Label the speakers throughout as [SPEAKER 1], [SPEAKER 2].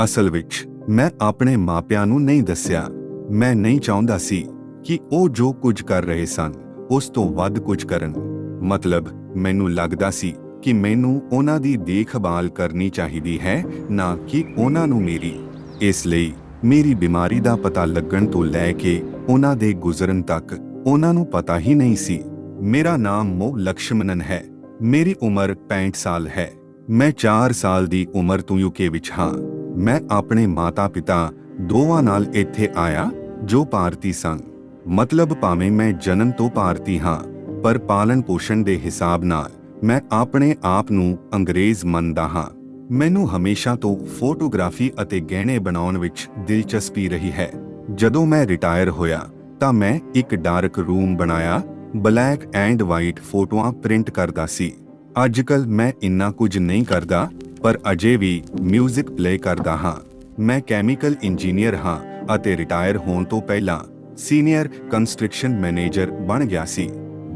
[SPEAKER 1] ਅਸਲ ਵਿੱਚ ਮੈਂ ਆਪਣੇ ਮਾਪਿਆਂ ਨੂੰ ਨਹੀਂ ਦੱਸਿਆ। ਮੈਂ ਨਹੀਂ ਚਾਹੁੰਦਾ ਸੀ ਕਿ ਉਹ ਜੋ ਕੁਝ ਕਰ ਰਹੇ ਸਨ ਉਸ ਤੋਂ ਵੱਧ ਕੁਝ ਕਰਨ। ਮਤਲਬ ਮੈਨੂੰ ਲੱਗਦਾ ਸੀ ਕਿ ਮੈਨੂੰ ਉਹਨਾਂ ਦੀ ਦੇਖਭਾਲ ਕਰਨੀ ਚਾਹੀਦੀ ਹੈ, ਨਾ ਕਿ ਉਹਨਾਂ ਨੂੰ ਮੇਰੀ। ਇਸ ਲਈ ਮੇਰੀ ਬਿਮਾਰੀ ਦਾ ਪਤਾ ਲੱਗਣ ਤੋਂ ਲੈ ਕੇ ਉਹਨਾਂ ਦੇ ਗੁਜ਼ਰਨ ਤੱਕ ਉਹਨਾਂ ਨੂੰ ਪਤਾ ਹੀ ਨਹੀਂ ਸੀ। ਮੇਰਾ ਨਾਮ ਮੋ ਲਕਸ਼ਮਨਨ ਹੈ। ਮੇਰੀ ਉਮਰ 65 ਸਾਲ ਹੈ। ਮੈਂ 4 ਸਾਲ ਦੀ ਉਮਰ ਤੋਂ ਯੂਕੇ ਵਿੱਚ ਹਾਂ। ਮੈਂ ਆਪਣੇ ਮਾਤਾ-ਪਿਤਾ ਦੋਵਾਂ ਨਾਲ ਇੱਥੇ ਆਇਆ ਜੋ ਭਾਰਤੀ ਸਨ। ਮਤਲਬ ਭਾਵੇਂ ਮੈਂ ਜਨਮ ਤੋਂ ਭਾਰਤੀ ਹਾਂ, ਪਰ ਪਾਲਣ ਪੋਸ਼ਣ ਦੇ ਹਿਸਾਬ ਨਾਲ ਮੈਂ ਆਪਣੇ ਆਪ ਨੂੰ ਅੰਗਰੇਜ਼ ਮੰਨਦਾ ਹਾਂ। ਮੈਨੂੰ ਹਮੇਸ਼ਾ ਤੋਂ ਫੋਟੋਗ੍ਰਾਫੀ ਅਤੇ ਗਹਿਣੇ ਬਣਾਉਣ ਵਿੱਚ ਦਿਲਚਸਪੀ ਰਹੀ ਹੈ। ਜਦੋਂ ਮੈਂ ਰਿਟਾਇਰ ਹੋਇਆ ਤਾਂ ਮੈਂ ਇੱਕ ਡਾਰਕ ਰੂਮ ਬਣਾਇਆ, ਬਲੈਕ ਐਂਡ ਵਾਈਟ ਫੋਟੋਆਂ ਪ੍ਰਿੰਟ ਕਰਦਾ ਸੀ। ਅੱਜਕੱਲ ਮੈਂ ਇੰਨਾ ਕੁਝ ਨਹੀਂ ਕਰਦਾ, ਪਰ ਅਜੇ ਵੀ ਮਿਊਜ਼ਿਕ ਪਲੇ ਕਰਦਾ ਹਾਂ। ਮੈਂ ਕੈਮੀਕਲ ਇੰਜੀਨੀਅਰ ਹਾਂ ਅਤੇ ਰਿਟਾਇਰ ਹੋਣ ਤੋਂ ਪਹਿਲਾਂ ਸੀਨੀਅਰ ਕੰਸਟਰਕਸ਼ਨ ਮੈਨੇਜਰ ਬਣ ਗਿਆ ਸੀ।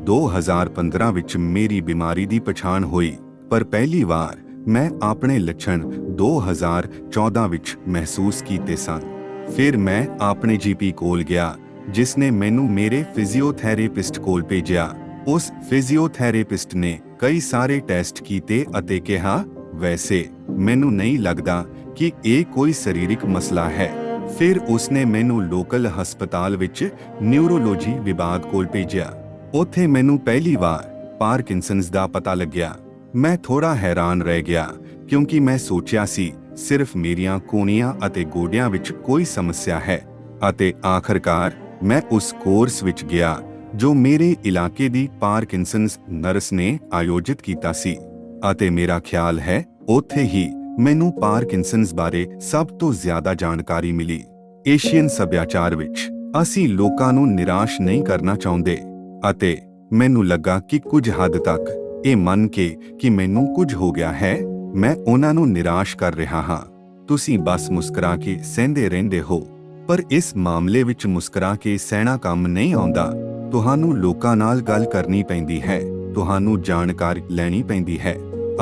[SPEAKER 1] 2015 ਵਿੱਚ ਮੇਰੀ ਬਿਮਾਰੀ ਦੀ ਪਛਾਣ ਹੋਈ, ਪਰ ਪਹਿਲੀ ਵਾਰ ਮੈਂ ਆਪਣੇ ਲੱਛਣ 2014 ਵਿੱਚ ਮਹਿਸੂਸ ਕੀਤੇ ਸਨ। ਫਿਰ ਮੈਂ ਆਪਣੇ ਜੀਪੀ ਕੋਲ ਗਿਆ, ਜਿਸ ਨੇ ਮੈਨੂੰ ਮੇਰੇ ਫਿਜ਼ੀਓਥੈਰੇਪਿਸਟ ਕੋਲ ਭੇਜਿਆ। ਉਸ ਫਿਜ਼ੀਓਥੈਰੇਪਿਸਟ ਨੇ ਕਈ ਸਾਰੇ ਟੈਸਟ ਕੀਤੇ ਅਤੇ ਕਿਹਾ, ਵੈਸੇ ਮੈਨੂੰ ਨਹੀਂ ਲੱਗਦਾ ਕਿ ਇਹ ਕੋਈ ਸਰੀਰਕ ਮਸਲਾ ਹੈ। ਫਿਰ ਉਸਨੇ ਮੈਨੂੰ ਲੋਕਲ ਹਸਪਤਾਲ ਵਿੱਚ ਨਿਊਰੋਲੋਜੀ ਵਿਭਾਗ ਕੋਲ ਭੇਜਿਆ। ਉੱਥੇ ਮੈਨੂੰ ਪਹਿਲੀ ਵਾਰ ਪਾਰਕਿੰਸਨਜ਼ ਦਾ ਪਤਾ ਲੱਗਿਆ। ਮੈਂ ਥੋੜਾ ਹੈਰਾਨ ਰਹਿ ਗਿਆ, ਕਿਉਂਕਿ ਮੈਂ ਸੋਚਿਆ ਸੀ ਸਿਰਫ ਮੇਰੀਆਂ ਕੋਹਣੀਆਂ ਅਤੇ ਗੋਡਿਆਂ ਵਿੱਚ ਕੋਈ ਸਮੱਸਿਆ ਹੈ। ਅਤੇ ਆਖਰਕਾਰ ਮੈਂ ਉਸ ਕੋਰਸ ਵਿੱਚ ਗਿਆ ਜੋ ਮੇਰੇ ਇਲਾਕੇ ਦੀ ਪਾਰਕਿੰਸਨਜ਼ ਨਰਸ ਨੇ ਆਯੋਜਿਤ ਕੀਤਾ ਸੀ, ਅਤੇ ਮੇਰਾ ਖਿਆਲ ਹੈ ਉੱਥੇ ਹੀ ਮੈਨੂੰ ਪਾਰਕਿੰਸਨਜ਼ ਬਾਰੇ ਸਭ ਤੋਂ ਜ਼ਿਆਦਾ ਜਾਣਕਾਰੀ ਮਿਲੀ। ਏਸ਼ੀਅਨ ਸੱਭਿਆਚਾਰ ਵਿੱਚ ਅਸੀਂ ਲੋਕਾਂ ਨੂੰ ਨਿਰਾਸ਼ ਨਹੀਂ ਕਰਨਾ ਚਾਹੁੰਦੇ, ਅਤੇ ਮੈਨੂੰ ਲੱਗਾ ਕਿ ਕੁਝ ਹੱਦ ਤੱਕ ਇਹ ਮੰਨ ਕੇ ਕਿ ਮੈਨੂੰ ਕੁਝ ਹੋ ਗਿਆ ਹੈ, ਮੈਂ ਉਹਨਾਂ ਨੂੰ ਨਿਰਾਸ਼ ਕਰ ਰਿਹਾ ਹਾਂ। ਤੁਸੀਂ ਬਸ ਮੁਸਕਰਾ ਕੇ ਸਹਿੰਦੇ ਰਹਿੰਦੇ ਹੋ, ਪਰ ਇਸ ਮਾਮਲੇ ਵਿੱਚ ਮੁਸਕਰਾ ਕੇ ਸਹਿਣਾ ਕੰਮ ਨਹੀਂ ਆਉਂਦਾ। ਤੁਹਾਨੂੰ ਲੋਕਾਂ ਨਾਲ ਗੱਲ ਕਰਨੀ ਪੈਂਦੀ ਹੈ, ਤੁਹਾਨੂੰ ਜਾਣਕਾਰੀ ਲੈਣੀ ਪੈਂਦੀ ਹੈ।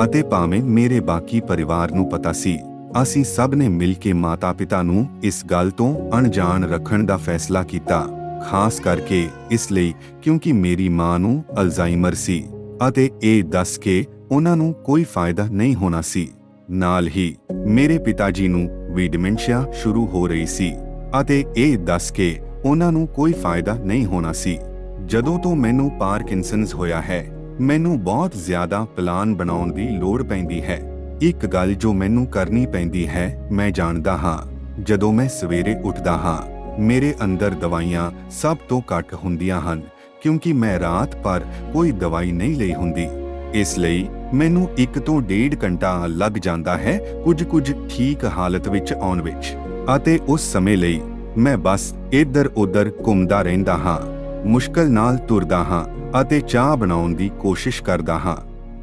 [SPEAKER 1] ਅਤੇ ਭਾਵੇਂ ਮੇਰੇ ਬਾਕੀ ਪਰਿਵਾਰ ਨੂੰ ਪਤਾ ਸੀ, ਅਸੀਂ ਸਭ ਨੇ ਮਿਲ ਕੇ ਮਾਤਾ-ਪਿਤਾ ਨੂੰ ਇਸ ਗੱਲ ਤੋਂ ਅਣਜਾਣ ਰੱਖਣ ਦਾ ਫੈਸਲਾ ਕੀਤਾ, ਖਾਸ ਕਰਕੇ ਇਸ ਲਈ ਕਿਉਂਕਿ ਮੇਰੀ ਮਾਂ ਨੂੰ ਅਲਜ਼ਾਈਮਰ ਸੀ ਅਤੇ ਇਹ ਦੱਸ ਕੇ ਉਹਨਾਂ ਨੂੰ ਕੋਈ ਫਾਇਦਾ ਨਹੀਂ ਹੋਣਾ ਸੀ। ਨਾਲ ਹੀ ਮੇਰੇ ਪਿਤਾ ਜੀ ਨੂੰ ਵੀ ਡਿਮੈਂਸ਼ੀਆ ਸ਼ੁਰੂ ਹੋ ਰਹੀ ਸੀ ਅਤੇ ਇਹ ਦੱਸ ਕੇ ਉਹਨਾਂ ਨੂੰ ਕੋਈ ਫਾਇਦਾ ਨਹੀਂ ਹੋਣਾ ਸੀ। ਜਦੋਂ ਤੋਂ ਮੈਨੂੰ ਪਾਰਕਿੰਸਨਜ਼ ਹੋਇਆ ਹੈ, ਮੈਨੂੰ ਬਹੁਤ ਜ਼ਿਆਦਾ ਪਲਾਨ ਬਣਾਉਣ ਦੀ ਲੋੜ ਪੈਂਦੀ ਹੈ। ਇੱਕ ਗੱਲ ਜੋ ਮੈਨੂੰ ਕਰਨੀ ਪੈਂਦੀ ਹੈ, ਮੈਂ ਜਾਣਦਾ ਹਾਂ, ਜਦੋਂ ਮੈਂ ਸਵੇਰੇ ਉੱਠਦਾ ਹਾਂ, ਮੇਰੇ ਅੰਦਰ ਦਵਾਈਆਂ ਸਭ ਤੋਂ ਘੱਟ ਹੁੰਦੀਆਂ ਹਨ, ਕਿਉਂਕਿ ਮੈਂ ਰਾਤ ਭਰ ਕੋਈ ਦਵਾਈ ਨਹੀਂ ਲਈ ਹੁੰਦੀ। ਇਸ ਲਈ ਮੈਨੂੰ 1 ਤੋਂ 1.5 ਘੰਟਾ ਲੱਗ ਜਾਂਦਾ ਹੈ ਕੁਝ ਠੀਕ ਹਾਲਤ ਵਿੱਚ ਆਉਣ ਵਿੱਚ, ਅਤੇ ਉਸ ਸਮੇਂ ਲਈ ਮੈਂ ਬਸ ਇੱਧਰ-ਉੱਧਰ ਘੁੰਮਦਾ ਰਹਿੰਦਾ ਹਾਂ, ਮੁਸ਼ਕਲ ਨਾਲ ਤੁਰਦਾ ਹਾਂ ਅਤੇ ਚਾਹ ਬਣਾਉਣ ਦੀ ਕੋਸ਼ਿਸ਼ ਕਰਦਾ ਹਾਂ।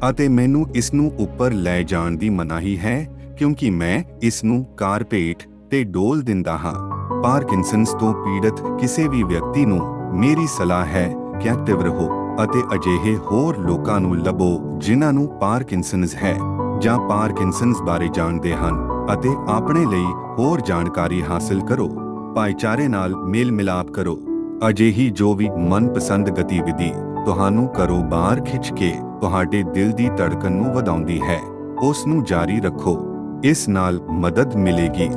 [SPEAKER 1] ਅਤੇ ਮੈਨੂੰ ਇਸ ਨੂੰ ਉੱਪਰ ਲੈ ਜਾਣ ਦੀ ਮਨਾਹੀ ਹੈ, ਕਿਉਂਕਿ ਮੈਂ ਇਸ ਨੂੰ ਕਾਰਪੇਟ ਤੇ ਡੋਲ ਦਿੰਦਾ ਹਾਂ। ਪਾਰਕਿੰਸਨਜ਼ ਤੋਂ ਪੀੜਤ ਕਿਸੇ ਵੀ ਵਿਅਕਤੀ ਨੂੰ ਮੇਰੀ ਸਲਾਹ ਹੈ ਕਿ ਐਕਟਿਵ ਰਹੋ ਅਤੇ ਅਜਿਹੇ ਹੋਰ ਲੋਕਾਂ ਨੂੰ ਲੱਭੋ ਜਿਨ੍ਹਾਂ ਨੂੰ ਪਾਰਕਿੰਸਨਜ਼ ਹੈ ਜਾਂ ਪਾਰਕਿੰਸਨਜ਼ ਬਾਰੇ ਜਾਣਦੇ ਹਨ, ਅਤੇ ਆਪਣੇ ਲਈ ਹੋਰ ਜਾਣਕਾਰੀ ਹਾਸਲ ਕਰੋ। ਭਾਈਚਾਰੇ ਨਾਲ ਮੇਲ ਮਿਲਾਪ ਕਰੋ। ਅਜਿਹੀ ਜੋ ਵੀ ਮਨਪਸੰਦ ਗਤੀਵਿਧੀ ਤੁਹਾਨੂੰ ਘਰੋਂ ਬਾਹਰ ਖਿੱਚ ਕੇ ਤੁਹਾਡੇ ਦਿਲ ਦੀ ਧੜਕਣ ਨੂੰ ਵਧਾਉਂਦੀ ਹੈ, ਉਸ ਨੂੰ ਜਾਰੀ ਰੱਖੋ। ਇਸ ਨਾਲ ਮਦਦ ਮਿਲੇਗੀ।